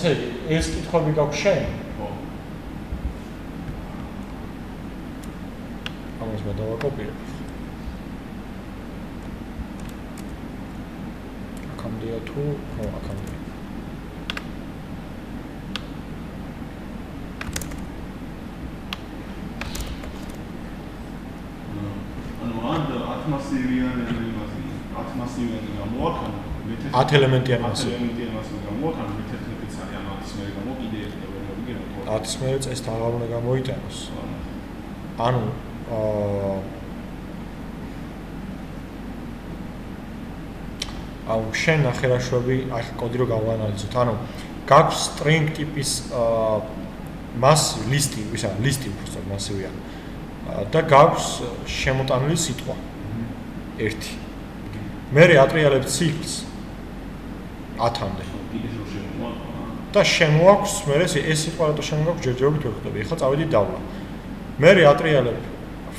ესე იგი, ეს კითხვები გაქვს შენ? ხო. ამას მე დავაკოპირებ. აქამდეა თუ, ხო, აქამდეა. ათ ელემენტიან მასივი. 10 მე წესთ აღარ უნდა გამოიტანოს. ანუ შენ ნახევარშვები აი კოდი რო გავანალიზოთ. ანუ გაქვს string ტიპის მასივი, ლისტი უბრალოდ მასივია. და გაქვს შემოტანილი სიტყვა. 1. მე ატრიალებ ციკლს 10-მდე. და შემოაქვს მე ეს სიტყვა რატო შემოაქვს ჯერჯერობით ვერ ხვდები. ეხლა წავედი დავლა. მე ატრიალებ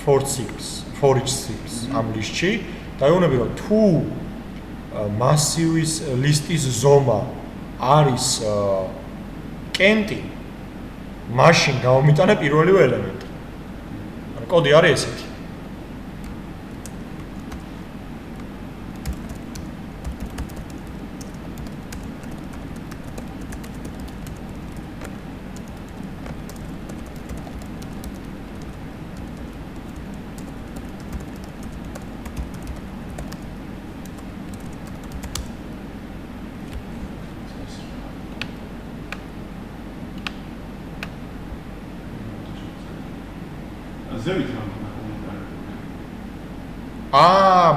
for each cycles ამ ლისტში და ეუბნები რომ თუ მასივის ლისტის ზომა არის კენტი მაშინ გავმიტანე პირველივე ელემენტი. ანუ კოდი არის ესეთი.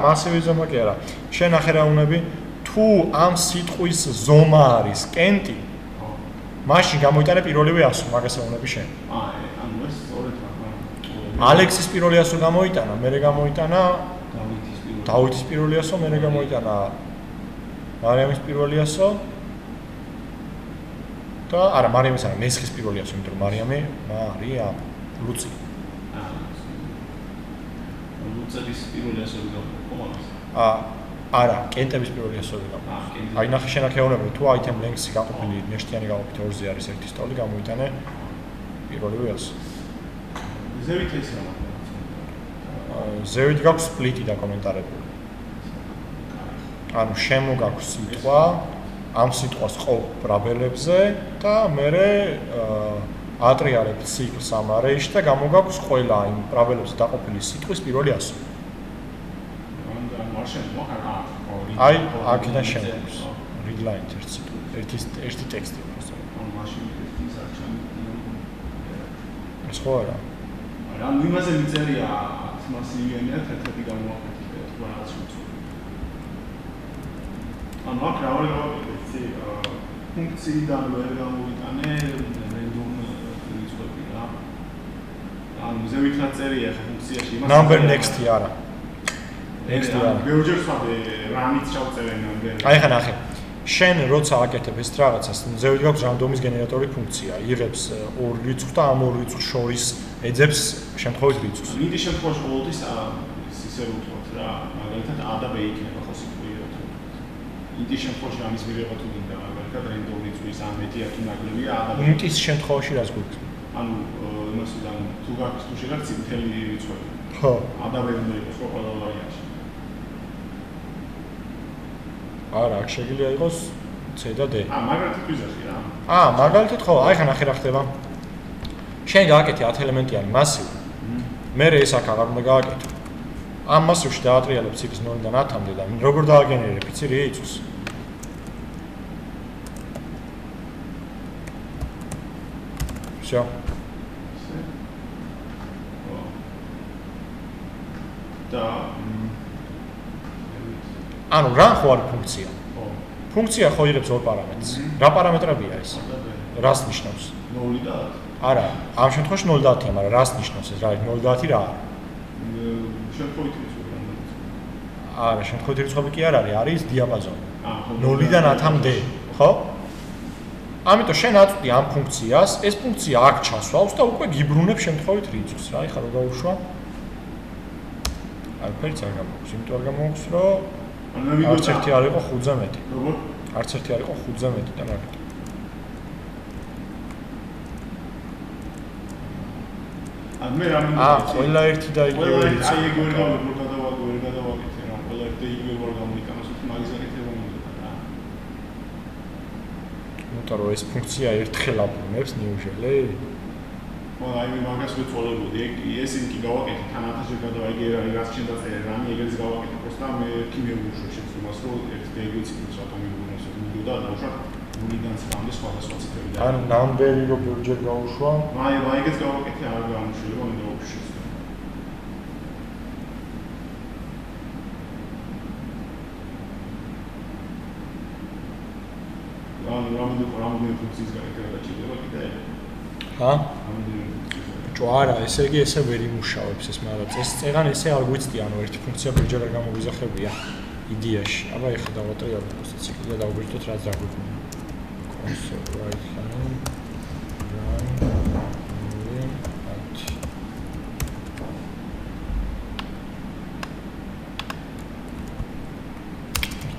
მასივი ზომა კი არა. შენ ახლა რა უნები თუ ამ სიტყვის ზომა არის კენტი, მაშინ გამოიტანე პირველივე 100, მაგას უნები შენ. ანუ ეს სწორედ ალექსის პირველი 100 გამოიტანა, მერე გამოიტანა დავითის პირველი 100, მერე გამოიტანა მარიამის პირველი 100 და არა, მარიამის არა, მესხის პირველი 100, იმიტომ რომ მარიამი ლუცი. ლუცების პირველი 100 გამოყო. არა, კენტების პირველი 100 გამოყო. აი ნახე შენ აქ ეუბნები თუ item length-ი გაყოფილი ნეშტიანი გაყოფით 2-ზე არის ერთი სტოლი, გამოიტანე პირველივე 100. ზევით ეს რა? ზევით გაქვს split-ი დაკომენტარებული. ანუ შემოგაქვს სიტყვა, ამ სიტყვას ყოფ ბრაბელებზე და მერე ატრიალებ ციკლს ამ array-ში და გამოგაქვს ყველა იმ ბრაბელებზე დაყოფილი სიტყვის პირველი 100. აი, აქედან შემოგვაქვს read line ერთი ტექსტი უბრალოდ. ანუ მაშინ ეს არჩევანი. ეს ხო არა? რა იმაზე მიწერია მასივიანია 11 გამოაქვეყნე თუ რაღაც უცხო. ანუ აქ რა ვიცი, ფუნქციიდან ვერ გამოვიტანე random რიცხვები რა. ანუ ზევით რა წერია ფუნქციაში იმას. Number next-ი არა. Next-ი არა. ბევრჯერ ხარ რამიც ჩავწერე number. აი ხა ნახე. შენ როცა აკეთებ ეს რაღაცას, ზევით გაქვს რანდომის გენერატორი ფუნქცია, იღებს ორ რიცხვს და ამ ორ რიცხვს შორის ეძებს შემთხვევით რიცხვს. მიდის შემთხვევაში ყოველთვის ისე ვუთქვათ რა, მაგალითად a და b იქნება ხო სიტყვიერად. მიდის შემთხვევაში ამის მიღება თუ გინდა, მაგალითად random რიცხვის ან მეტია თუ ნაკლებია a და b. მიდის შემთხვევაში რას გვიქნება? ანუ იმასიდან თუ გაქვს თუ შეგაქცი მთელი რიცხვები. ხო. a და b უნდა იყოს ხო ყველა ვარიანტში. არა, აქ შეიძლება იყოს c და d. მაგალითად ვიზახი რა. მაგალითად ხო, აი ხა ნახე რა ხდება. შენ გააკეთე 10 ელემენტიანი მასივი. მე ეს აქ აღარ უნდა გააკეთო. ამ მასივში დაატრიალებ ციკლს 0-დან 10-მდე და როგორ დააგენერებ, იცი რიცხვს? Всё. და ანუ რა ხო არის ფუნქცია? ფუნქცია ხო იღებს ორ პარამეტრს. რა პარამეტრებია ეს? რას ნიშნავს? 0 და 10. არა, ამ შემთხვევაში 0 და 10-ია, მაგრამ რას ნიშნავს ეს? რა არის 0 და 10 რა არის? შემთხვევით რიცხვები რა? არა, შემთხვევით რიცხვები კი არ არის, არის დიაპაზონი. 0-დან 10-მდე, ხო? ამიტომ შენ აწვდი ამ ფუნქციას, ეს ფუნქცია აქ ჩასვავს და უკვე გიბრუნებს შემთხვევით რიცხვს, რა, ეხლა რო გავუშვა. არაფერიც არ გამოგვს, იმიტომ არ გამოგვს, რომ არც ერთი არ იყო 5-ზე მეტი. როგორ? არც ერთი არ იყო 5-ზე მეტი და მაგით. ან მე რა მინდა ყველა ერთი და იგივე რიცხვი აი ეგ ვერ გადავაკეთე რა ყველა ერთი და იგივე ვერ გამოიტანოს თუ მაგის აკეთება მინდოდა რა იმიტომ რომ ეს ფუნქცია ერთხელ აბრუნებს ნიუჟელი აი მე მაგას ვეწოლებოდი ეს იგი გავაკეთე თან 1000-ზე გადავაიგე რაც შენ დაწერე რამე ეგრეც გავაკეთე просто მე კი მეუშვე შეცდომას რომ ერთ და იგივე ციკლს ავტომატურად მინდოდა დაუშვა ნულიდან 9-მდე სხვადასხვა ციფრები და ანუ ნამბერი რო ბევრჯერ გაუშვა აი ეგეც გავაკეთე არ გამოშლება მინდა უშვე რამოდენიმე ფუნქციის გაიგება და ჭირდება კიდე ჰა? ბიჭო არა, ესე იგი ესე ვერ იმუშავებს ეს, მაგრამ წეგან ესე არ გვიცდი, ანუ ერთი ფუნქცია ბევრჯერ არ გამოგვიზახებია იდეაში. აბა ეხლა დავატრიალებ ეს ციკლი და დავგვირთოთ რაც დაგვიქმნა. console right hand run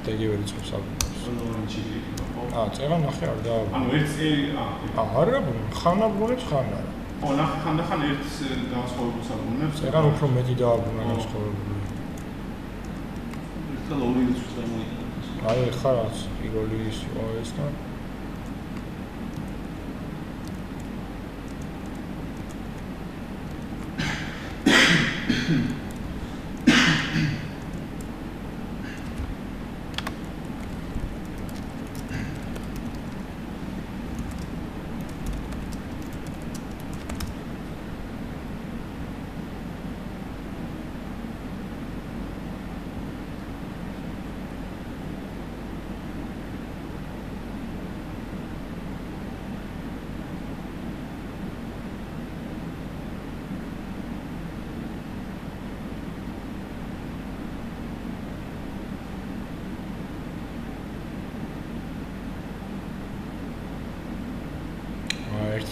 იგივე რიცხვს აღვნიშნავს. წეგან ნახე არ და ანუ ერთს არა, ხან აბრუნებს, ხან არა. ნახე ხან ერთს განსხვავებულს აბრუნებს. წეგან უფრო მეტი დააბრუნა განსხვავებული. ერთად ორი რიცხვს გამოიტანოს. აი ხა რაც იგოლი ის ეს და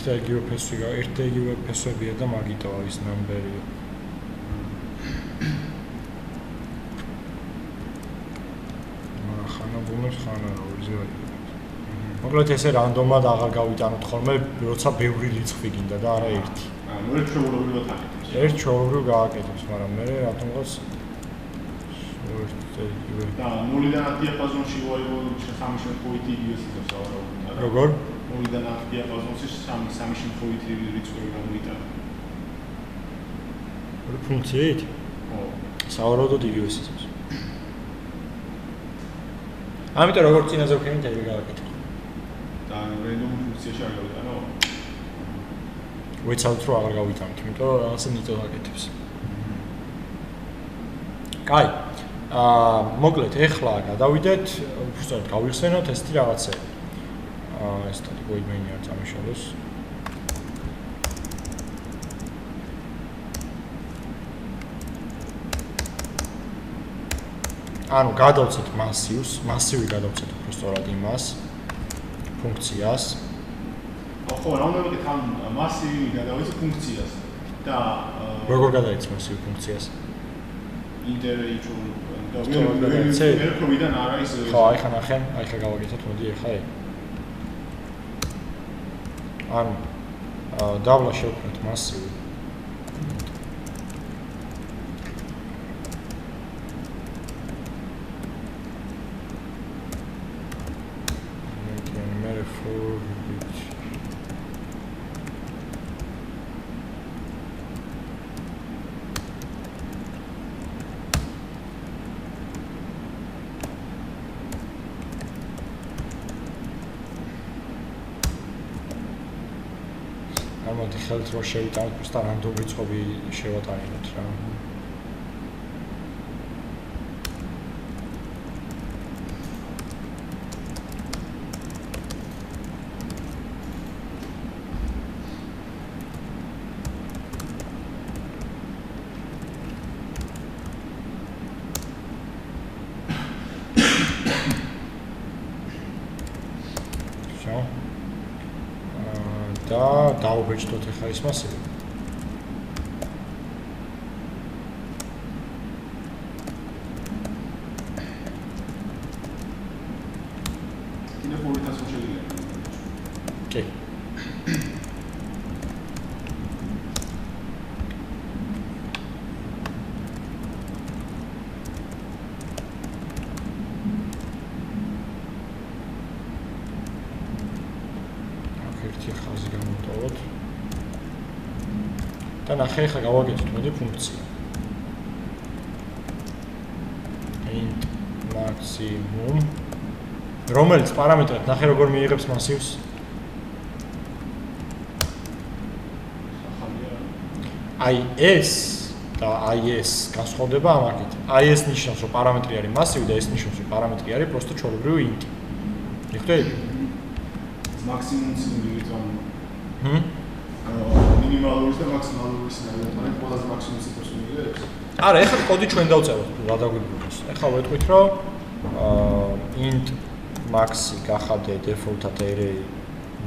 და იგივე ფესვი ერთ და იგივე ფესვებია და მაგიტოა ის ნამბერია. ხან აბრუნებს, ხან არა, ორზე ვაიგებ. მოკლედ ესე რანდომად აღარ გავიტანოთ ხოლმე, როცა ბევრი რიცხვი გინდა და არა ერთი. ანუ ერთ ჩვეულებრივად აკეთებს. ერთ ჩვეულებრივ გააკეთებს, მაგრამ მე რატომღაც და 0-დან 10 დიაპაზონში ხამის შემთხვევით იგივე სიტყვას ავარავთ. როგორ? 0-დან 10 დიაპაზონში სამი შემთხვევით რიცხვი გამოიტანა. ორი ფუნქციით? ხო. სავარაუდოდ იგივე სიტყვას. ამიტომ როგორ წინაზე ვქენი და იგივე გავაკეთე. და რენდომ ფუნქციაში არ გავიტანო? ვეცადოთ რომ აღარ გავიტანოთ, იმიტომ რომ რაღაცა ნიტო აკეთებს. კაი. მოკლედ ეხლა გადავიდეთ, უბრალოდ გავიხსენოთ ესეთი რაღაცები. ეს სტატიკ void main-ი არ წამიშალოს. ანუ გადავცეთ მასივს, მასივი გადავცეთ უფრო სწორად იმას, ფუნქციას. ხო, რამოდენიმე თან მასივი გადავიცეთ ფუნქციას და როგორ გადაიცეთ მასივი ფუნქციას? ინტერეიჩულ და გადაიცეთ? ერქოვიდან არა ის ხო, აი ხა ნახე, აი ხა გავაკეთოთ, მოდი ეხლა ეგ. ანუ დავლა შევქმნით მასივი. ამოდი ხელთ რო შევიტანოთ, просто რანდომ რიცხვები შევატანოთ რა. და დავბეჭდოთ ახლა ის მასივი. კიდევ 2000 შეიძლება. კი. ვიყოთ. და ნახე ხა გავაკეთოთ მოდი ფუნქცია. int maximum რომელიც პარამეტრად ნახე როგორ მიიღებს მასივს. აი ეს და აი ეს განსხვავდება ამაკეთ. აი ეს ნიშნავს რომ პარამეტრი არის მასივი და ეს ნიშნავს რომ პარამეტრი არის просто ჩვეულებრივი int. მიხვდები? მაქსიმუმ სიმბოლით ამ მინიმალურის და მაქსიმალურის ნაირად ყველაზე მაქსიმუმ ციფრს მიიღებს. არა, ეხლა კოდი ჩვენ დავწეროთ, რა დაგვიბრუნოს. ეხლა ვეთქვით რომ int maxi გახადე default-ად array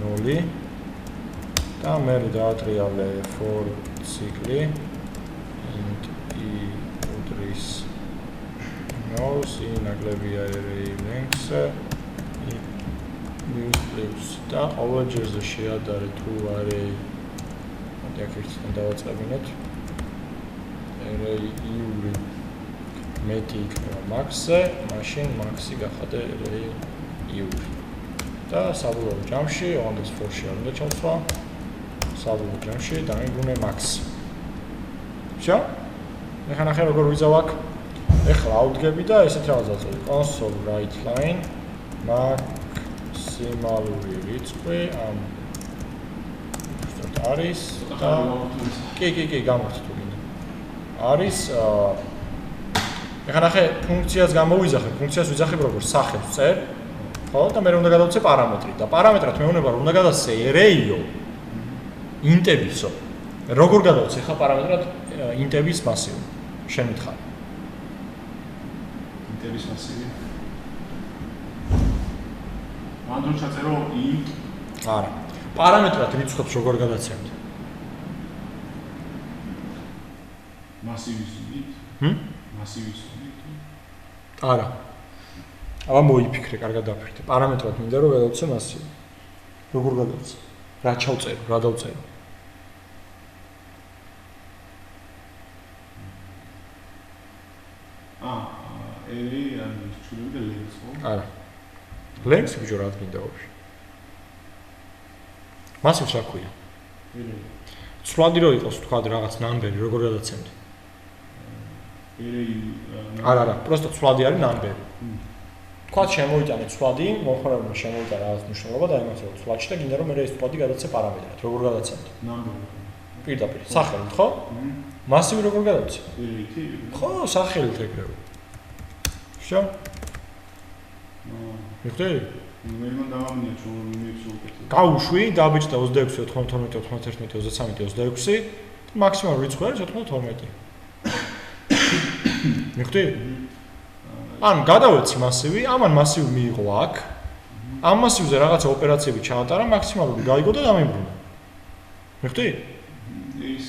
0 და მე დავატრიალე for ციკლი int i udris knows i ნაკლებია array length plus და ყოველ ჯერზე შეადარე თუ array მოდი აქ ერთთან დავაწყებინოთ array i-ური მეტი იქნება max-ზე, მაშინ maxi გახადე array i-ური და საბოლოო ჯამში ოღონდ for-ში არ უნდა ჩავსვა საბოლოო ჯამში დამიბრუნე max. Всё? ეხლა ნახე როგორ ვიზავ აქ. ეხლა ავდგები და ესეთ რაღაცა ვწევი. console write line მაქსიმალური რიცხვი ამ ზუსტად არის და კი გამოვხსნით გინდა. არის ეხლა ნახე ფუნქციას გამოვიძახებ, ფუნქციას ვიძახებ როგორც სახელს წერ, ხო? და მე უნდა გადავწე პარამეტრი და პარამეტრად მეუბნება რომ უნდა გადავწე array-ო int-ებისო. როგორ გადავწე ხა პარამეტრად int-ების მასივი? შენ მითხარი. int-ების მასივი. მან თუ ჩაწერო int არა. პარამეტრად რიცხვებს როგორ გადაცემთ? მასივის int. მასივის int. არა. აბა მოიფიქრე, კარგად დაფიქრე. პარამეტრად მინდა რომ გადავწე მასივი. როგორ გადავწე? რა ჩავწერო, რა დავწერო? array არის ჩულები length ხო? არა. length ბიჭო რა მინდა ვაფშე? მასივს რა ქვია? ცვლადი რო იყოს თქვა რაღაც number-ი, როგორ გადაცემთ? არა, просто ცვლადი არის number-ი. თქვა შემოვიტანე ცვლადი, მომხმარებელმა შემოვიტანა რაღაც მნიშვნელობა და იმასო ცვლადში და გინდა რომ მე ეს ცვლადი გადაცე პარამეტრად. როგორ გადაცემთ? number. პირდაპირ, სახელით, ხო? მასივი როგორ გადაცე? ხო, სახელით ეგრევე. Всё? მიხვდები? მე მან დავამნია რომ მიეცულკეთ. გავუშვი, დაბეჭდა 26, 92, 91, 23, 26 და მაქსიმალური რიცხვი არის 92. მიხვდები? ანუ გადავეცი მასივი, ამან მასივი მიიღო აქ. ამ მასივზე რაღაცა ოპერაციები ჩაატარა, მაქსიმალური გაიგო და დამიბრუნა. მიხვდები? ის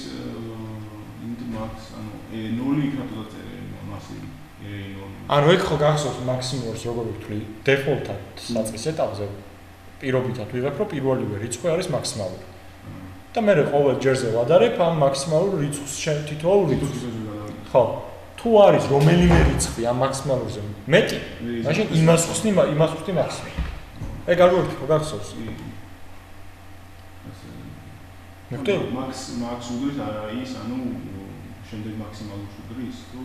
int max, ანუ 0 იქნება დაწერე მასივი. ანუ ეგ ხო გახსოვს მაქსიმუმს როგორ ვთვლი default-ად საწყის ეტაპზე პირობითად ვიღებ რომ პირველივე რიცხვი არის მაქსიმალური. და მე ყოველ ჯერზე ვადარებ ამ მაქსიმალურ რიცხვს თითოეულ რიცხვს. ხო. თუ არის რომელიმე რიცხვი ამ მაქსიმალურზე მეტი, მაშინ იმას ხსნი მაქსიმუმი. ეგ ალგორითმი ხო გახსოვს? მიხვდები? max უდრის არა ის, ანუ შემდეგ მაქსიმალურს უდრის თუ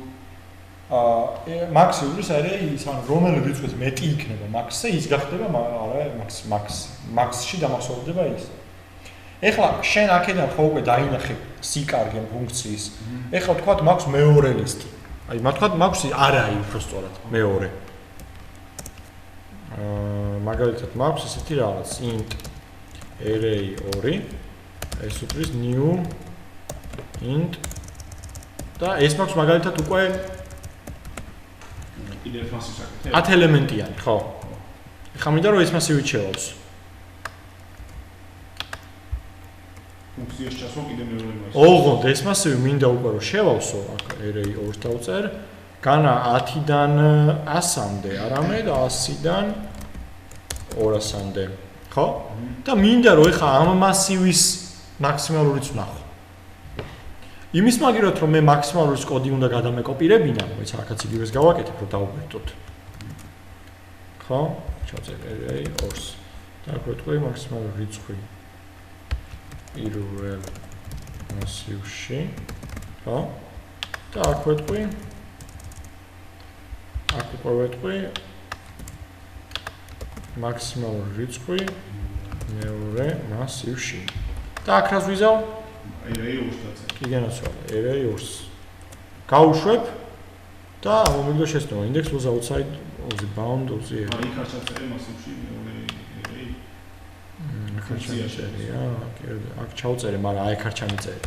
max უდრის არის ის, ანუ რომელი რიცხვიც მეტი იქნება max-ზე, ის გახდება არა max-ში დამახსოვრდება ის. ეხლა შენ აქედან ხო უკვე დაინახე სიკარგე ფუნქციის. ეხლა ვთქვათ მაქვს მეორე ლისტი. აი, მაგათ მაქვს არა უბრალოდ მეორე. მაგალითად მაქვს ესეთი რაღაც int array 2 ეს უდრის new int და ეს მაქვს მაგალითად უკვე კიდევ მასივს აკეთებ. 10 ელემენტიანი, ხო? ეხლა მინდა რომ ეს მასივი ჩევალოს. ფუნქციაში ჩასვა კიდევ მეორე მასივი. ოღონდ ეს მასივი მინდა უკვე რომ შევალსო, აქ array 2-ს დავწერ, განა 10-დან 100-მდე, არამედ 100-დან 200-მდე, ხო? და მინდა რომ ეხლა ამ მასივის მაქსიმალურიც ვნახო. იმის მაგერად რომ მე მაქსიმალურის კოდი უნდა გადამეკოპირებინა, მეც აქაც იგივეს გავაკეთებ, რომ დავუკვირდოთ. ხო? ჩავწერ array 2-ს. და აკვეთქვი მაქსიმალური რიცხვი. პირველ მასივში, ხო? და აქ ვეტყვი. აქ უკვე ვეტყვი მაქსიმალური რიცხვი მეორე მასივში. და აქ რას ვიზავ? array-ს. კიდენაცვალე, array-ს. გავუშვებ და მომიგდო შეცდომა index was outside of the bound of the array. იქ არ ჩაწერე მასივში მეორე array. აქ არ ჩამიწერია, კერდი, აქ ჩავწერე, მაგრამ აი აქ არ ჩამიწერე.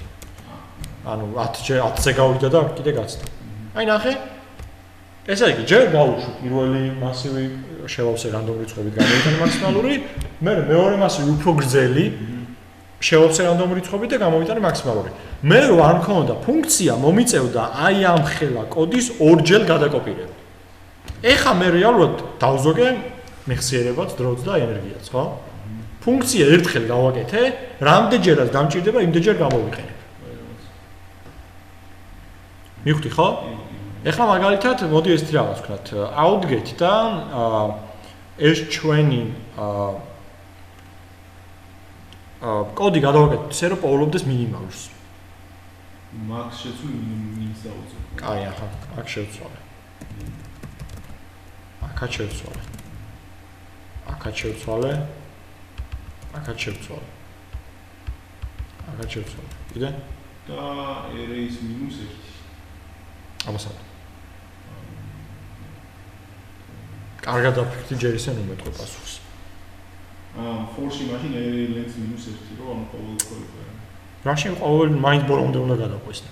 ანუ 10-ზე გავიდა და კიდე გაცდა. აი ნახე. ესე იგი, ჯერ გავუშვი პირველი მასივი შევავსე რანდომ რიცხვებით გამოვიტანე მაქსიმალური, მე მეორე მასივი უფრო გრძელი შევავსე რანდომ რიცხვებით და გამოვიტანე მაქსიმალური. მე რო არ მქონდა ფუნქცია, მომიწევდა აი ამ ხელა კოდის ორჯერ გადაკოპირება. ეხა მე რეალურად დავზოგე მეხსიერებაც, დროც და ენერგიაც, ხო? ფუნქცია ერთხელ გავაკეთე, რამდენჯერაც დამჭირდება, იმდენჯერ გამოვიყენებ. მივხვდი ხო? ეხლა მაგალითად, მოდი ესეთი რაღაც ვქნათ, outget და ეს ჩვენი კოდი გადავაკეთოთ ისე რომ პოულობდეს მინიმალურს. max შეცვლი მინიმუმს დავუწევ. კაი, ახლა აქ შევცვალე. აქაც შევცვალე. აქაც შევცვალე. აქაც შევცვალე. აქაც შევცვალე. კიდე? და array-ს -1. ამასად. კარგად დაფიქრდი ჯერ ისე ნუ მეტყვი პასუხს. for-ში მაშინ array length -1 რო ამ ყოველ ყოველგვარ. რაში ყოველ მაინც ბოლომდე უნდა გადაყვესნე.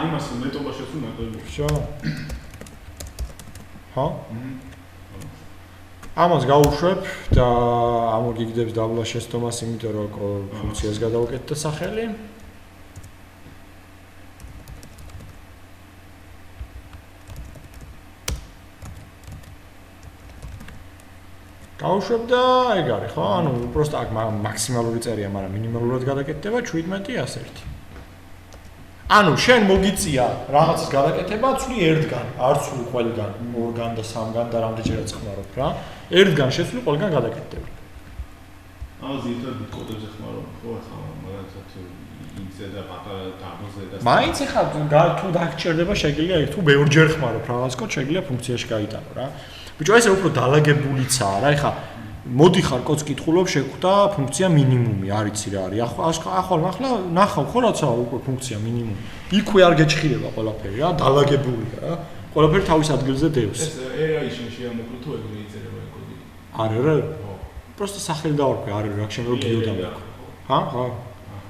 იმას მეტობა შეცვლი მაგალითად. всё. ხო? ამას გავუშვებ და ამოგიგდებს დაბლა შეცდომას, იმიტომ რომ ფუნქციას გადავუკეთდა სახელი. გავუშვებ და ეგ არის, ხო? ანუ უბრალოდ აქ მაქსიმალური წერია, მაგრამ მინიმალურად გადაკეთდება 17-101. ანუ შენ მოგიწია რაღაცის გადაკეთება, ცვლი ერთგან, არ ცვლი ყველგან, ორგან და სამგან და რამდენჯერაც ხმარობ რა. ერთგან შეცვლი ყველგან გადაკეთდება. ზირთადად კოდებზე ხმარობ, ხო, ახლა მაგალითად ინზე და პატარა დაბლზე და მაინც ახლა თუ დაგჭირდება შეგიძლია თუ ბევრჯერ ხმარობ რაღაც კოდს შეგიძლია ფუნქციაში გაიტანო რა. ბიჭო, ესე უფრო დაალაგებულიცაა რა. ეხლა მოდიხარ კოდს კითხულობ, შეხვდა ფუნქცია მინიმუმი, არ იცი რა არის. ახლა ნახავ ხო რაცა უკვე ფუნქცია მინიმუმი. იქვე არ გეჭხირება ყველაფერი რა, დაალაგებულია რა. ყველაფერი თავის ადგილზე დევს. ეს AI-ში შეამოკლო თუ ეგრე იწერება კოდი. არა. просто სახელი დავარქვი, არა რა, შემერო გიო დამერქვა. ხო?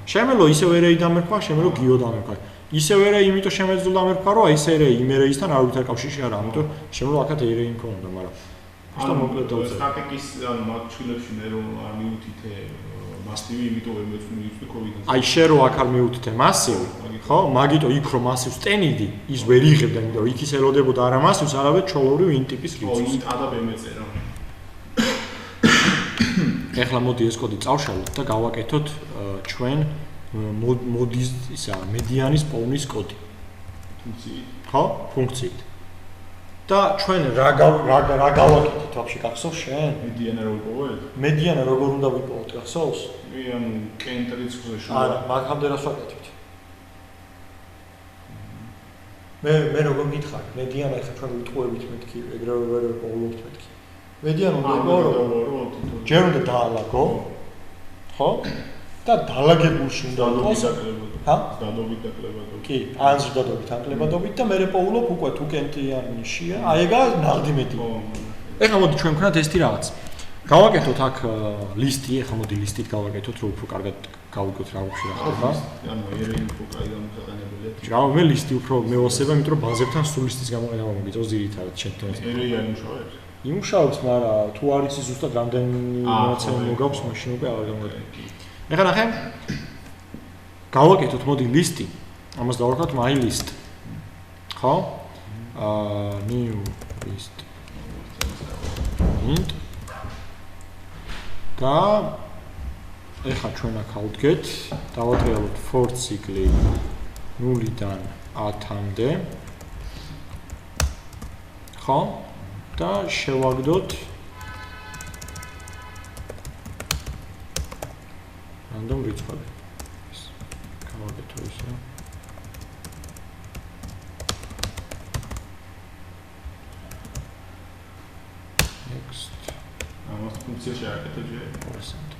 შემელო ისევ AI დამერქვა, შემელო გიო დამერქვა. ისევ AI იმიტომ შემეძლო დამერქვა, რომ აი ეს AI იმ AI-სთან არ უთარ კავშირში არა, ამიტომ შემელო აქაც AI მქონდა, მაგრამ просто მოკლედ დავწერე. სტატიკის ანუ მაგ ჩხილებში მე რომ არ მიუთითე მასივი, იმიტომ ვერ მეცნი COVID-ს. აი შე რო აქ არ მიუთითე მასივი, ხო? მაგიტო იქ რო მასივს ტენიდი, ის ვერ იღებდა, იმიტომ რომ იქ ის ელოდებოდა არა მასივს, არამედ ჩოლოვრივ int ტიპის რიცხვს. int a და b მეწერა. ეხლა მოდი ეს კოდი წავშალოთ და გავაკეთოთ ჩვენ მოდის ისა მედიანის პოვნის კოდი. ფუნქციით. ხო? ფუნქციით. და ჩვენ რა გავაკეთეთ ვაფშე გახსოვს შენ? მედიანა როგორ პოვეთ? მედიანა როგორ უნდა ვიპოვოთ გახსოვს? ანუ კენტ რიცხვზე შუა. არა, მაგამდე რას ვაკეთებთ? მე როგორ გითხარ? მედიანა ეხლა ჩვენ ვიტყუებით მეთქი, ეგრევე ვერ პოულობთ მეთქი. მედიანა უნდა ვიპოვოთ. ჯერ უნდა დაალაგო. ხო? და დაალაგებულში უნდა იყოს. ჰა? დადობით დაკლებადობით. კი, ან ზრდადობით, ან კლებადობით და მე პოულობ უკვე თუ კენტიანიშია. აი ეგა ნაღდი მეტი. ეხლა მოდი ჩვენ ვქნათ ესეთი რაღაც. გავაკეთოთ აქ ლისტი, ეხლა მოდი ლისტით გავაკეთოთ, რომ უფრო კარგად გავიგოთ რა ვაფშე რა ხდება. ანუ AI უფრო კაი გამოყენებულია. რა მე ლისტი უფრო მევასება, იმიტომ რომ ბაზებთან სულ ლისტის გამოყენება მოგიწევს ძირითადად შენთან. AI არ იმუშავებს? იმუშავებს, მაგრამ თუ არ იცი ზუსტად რამდენი მონაცემი მოგაქვს, მაშინ უკვე არ გამოგეწევ. ეხლა ნახე. გავაკეთოთ მოდი ლისტი. ამას დავარქვათ my list. ხო? new list. int და ეხლა ჩვენ აქ outget დავატრიალოთ for ციკლი 0-დან 10-მდე. ხო? და შევაგდოთ random რიცხვები. გავაკეთო ისე. next. ამას ფუნქცია შეაკეთე ჯერ.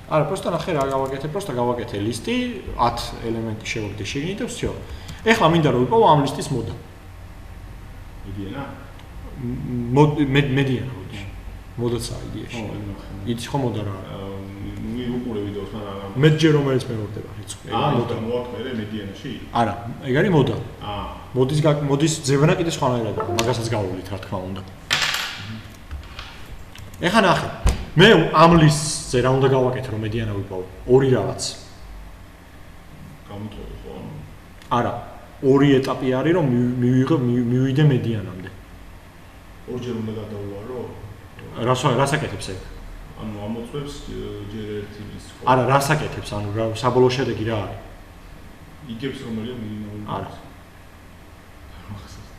არა, просто ნახე რა გავაკეთე, просто გავაკეთე ლისტი, 10 ელემენტი შევაგდე შიგნით და всё. ეხლა მინდა რომ ვიპოვო ამ ლისტის მოდა. მედიანა? მედიანა ვიდი. მოდაცა იდეაში. იცი ხო მოდა რა? მივუყურე ვიდეოს რა. მეჯერ რომელიც მეორდება რიცხვი. ეგა მოდა. მოაქვს მედიანაში? არა, ეგ არის მოდა. აა. მოდის ძებნა კიდე სხვანაირად, მაგასაც გავავლით რა თქმა უნდა. ეხლა ნახე. მე ამ ლისტზე რა უნდა გავაკეთე რომ მედიანა ვიპოვო? ორი რაღაც. გამოტოვე ხო? არა, ორი ეტაპი არის რომ მივიდე მედიანამდე. ორჯერ უნდა გადავვალო? რას აკეთებს ეგ? ანუ ამოწევს ჯერ ერთი ლისტი ხო? არა, რას აკეთებს? ანუ რა საბოლოო შედეგი რა არის? იგებს რომელია მინიმალური? არა.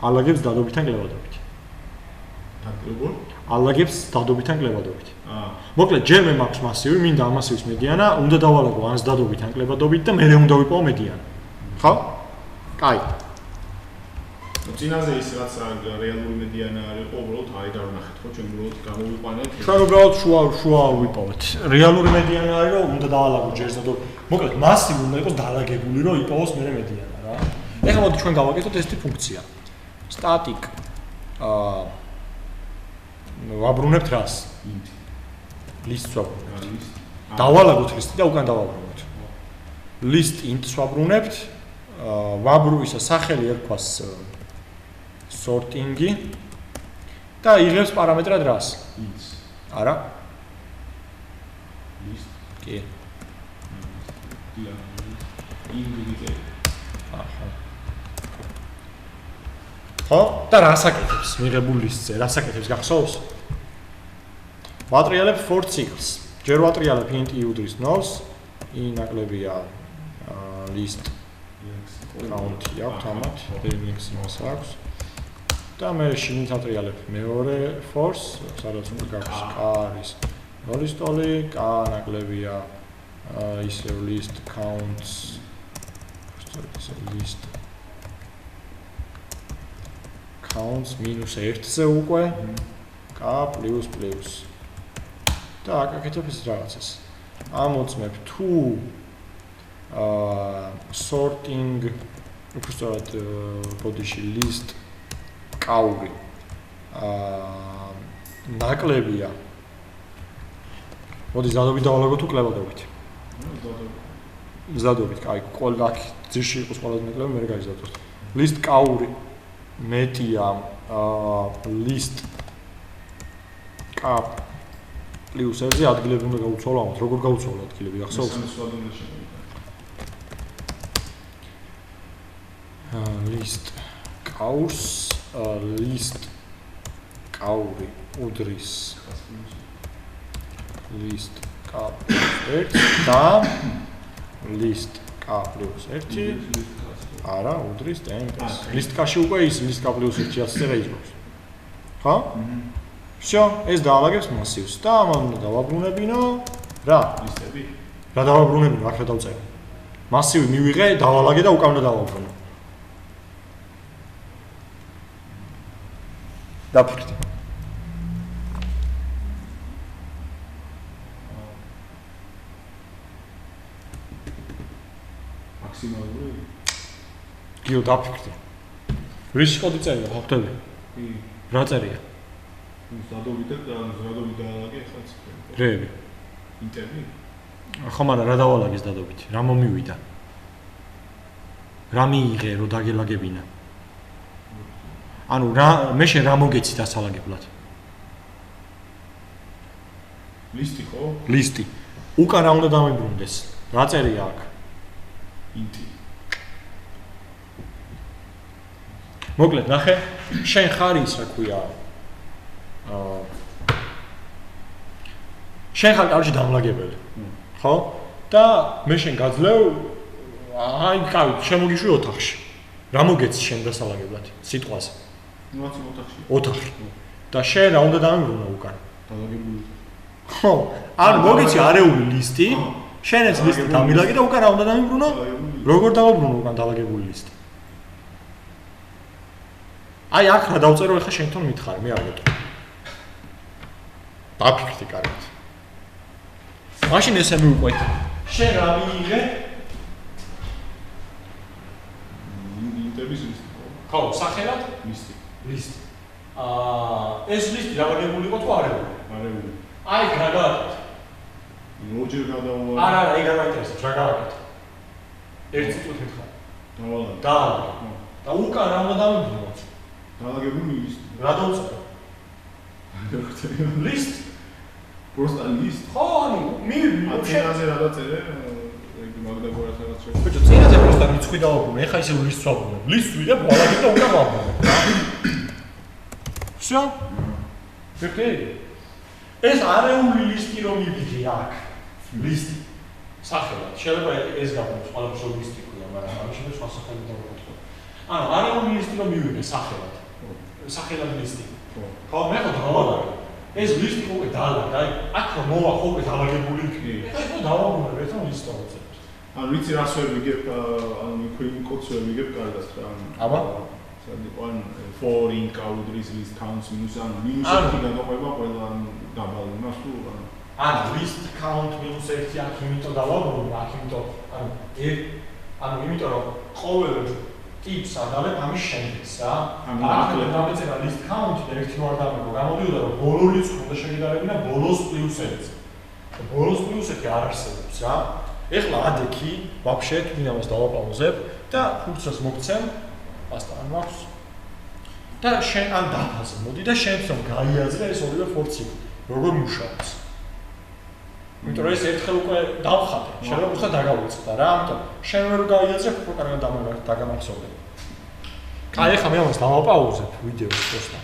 ალაგებს დადობითან კლებადობით. როგორ? ალაგებს დადობითან კლებადობით. აა. მოკლედ, ჯერ მე მაქვს მასივი, მინდა ამ მასივის მედიანა, უნდა დავალაგო ანს დადობითან კლებადობით და მერე უნდა ვიპოვო მედიანა. ხო? კაი. წინაზე ის რაც რეალური მედიანა არის, უბრალოდ აი დავნახეთ ხო, ჩვენ უბრალოდ გამოვიყვანეთ. ჩვენ უბრალოდ შუა ვიპოვეთ. რეალური მედიანა არის, რომ უნდა დავალაგო ჯერ ზადო. მოკლედ, მასივი უნდა იყოს დაალაგებული, რომ იპოვოს მერე მედიანა რა. ეხლა მოდი ჩვენ გავაკეთოთ ესეთი ფუნქცია. static ვაბრუნებთ რას? list-ს ვაბრუნებთ. დავალაგოთ list-ი და უკან დავაბრუნოთ. list int-ს ვაბრუნებთ. ისა სახელი ერქვას sorting-ი და იღებს პარამეტრად რას? int-ს. არა? list. კი. int-ი. აჰა. ხო? და რას აკეთებს? მიღებულ list-ზე რას აკეთებს გახსოვს? ვატრიალებ for cycles. ჯერ ვატრიალებ int i უდრის 0-ს, i ნაკლებია list count-ი აქვს ამათ, remix იმას აქვს. და მე შიგნით ატრიალებ მეორე for-ს, სადაც უნდა გაქვს k არის 0-ის ტოლი, k ნაკლებია ისევ list counts list counts -1-ზე უკვე k ++. და აკეთებ ეს რაღაცას. ამოწმებ თუ sorting უბრალოდ ბოდიში list კაური ნაკლებია. მოდი ზადობით დავალაგო თუ კლებადობით. ზადობით, კაი, ყველა აქ ძირში იყოს ყველაზე ნაკლები, მე გაიზადოთ. list კაური მეტია list k +1-ზე ადგილები უნდა გავუცვალო ამათ. როგორ გავუცვალო ადგილები, ახსოვს? list კაურს list კაური უდრის list k +1 და list k +1 არა უდრის ტემპს list k-ში უკვე ის list k +1 წერა იზრობს ხო? всё ეს დაალაგებს მასივს და ამან უნდა დავაბრუნებინო რა ლისტები რა დავაბრუნებინო აქ რა დავწერო მასივი მივიღე დავალაგე და უკან უნდა დავაბრუნო დაფიქრდი მაქსიმალური გიო დაფიქრდი რის კოდი წერია ხო ხტები კი რა წერია ზადოვით დაალაგე ხა ციფრები რები ინტერვი ხო მაგრამ რა დავალაგეს დადობით რა მომივიდა რა მიიღე რომ დაგელაგებინა ანუ რა მე შენ რა მოგეცი დასალაგებლად ლისტი ხო ლისტი უკან რა უნდა დამიბრუნდეს რა წერია აქ ინტი მოკლედ ნახე შენ ხარ ის რა ქვია შენ ხარ კარგი დამლაგებელი ხო და მე შენ გაძლევ აი კაი შემოგიშვი ოთახში რა მოგეცი შენ დასალაგებლად სიტყვაზე ნუაც ოთახი და შენ რა უნდა დამიბრუნო უკან დალაგებული ხო ანუ მოგეცი არეული ლისტი შენ ეს ლისტი დამილაგე და უკან რა უნდა დამიბრუნო? როგორ დავაბრუნო უკან დალაგებული ლისტი? აი აქ რა დავწერო ახლა შენ თვითონ მითხარი, მე არ გეტყვი. დაფიქრდი კარგად. მაშინ ესე მივყვეთ. შენ რა მიიღე? ინტერვის ლისტი. ხო, სახელად? ლისტი. ლისტი. ეს ლისტი დალაგებული იყო თუ არებული? არეული. აი რა გააკეთე? როჯერ გადავა. არა, ეგ არ მაინტერესებს, რა გააკეთე? ერთ წუთით მითხარ. დავალა. დაალაგე. და უკან რა უნდა დამიბრუნო? დალაგებული ლისტი. რა დავწერო? ლისტ? просто ლისტ. ხო, ანუ ათენაზე რა დაწერე? ეგ მაგდაბორას რაღაც შევ. ბიჭო, წინაზე просто რიცხვი დავაბრუნე, ეხა ისე ლისტს ვაბრუნებ. ლისტს ვიღებ, ვალაგებ და უკან ვაბრუნებ. всё? ფიქრე? ეს არეული ლისტი რომ მივიღე აქ. ლისტი. სახელად. შეიძლება ეს გაბუნოს, ყველაფერს ლისტი ქვია, მაგრამ ამაში მე სხვა სახელი დავაკეთო. ანუ არეული ლისტი რომ მივიღე სახელად. სახელად ლისტი. ხო, მე ხო დავაბრუნე. ეს ლისტი უკვე დაალაგე, აი, აქ რომ მოვა უკვე დაალაგებული იქნება. ეხლა ხო დავაბრუნებ, ერთად ლისტს დავაწერე. ანუ ვიცი რას ვერ ვიგებ, ანუ ქვინ კოდს ვერ ვიგებ კარგად რა. აბა? სანიყვან for in calories list counts minus ანუ -1 გადაყვება ყველა დაბალი იმას თუ ანუ list count -1 აქ იმიტომ დავაბრუნე, აქ იმიტომ ანუ იმიტომ რომ ყოველ ტიპს ადალებ ამის შემდეგს რა. აქ დავეწერა list count და ერთი ვარ დამეგო. გამოდიოდა რომ ბოლო რიცხვი უნდა შეგიდარებინა ბოლოს +1. ბოლოს +1 არ არსებობს რა. ეხლა ადექი ვაფშე თქვენ ამას დავაპაუზებ და ფუნქციას მოგცემ ასთან მაქვს და შენ ამ დაფაზე მოდი და შენ თვითონ გაიაზრე ეს ორივე ფორცი როგორ მუშაობს. იმიტომ რომ ეს ერთხელ უკვე დავხატე, შეიძლება უცხო დაგავიწყდა რა, ამიტომ შენ ვერ გაიაზრე უფრო კარგად დაგამახსოვრე. კაი, ახლა მე ამას დავაპაუზებ ვიდეოს просто.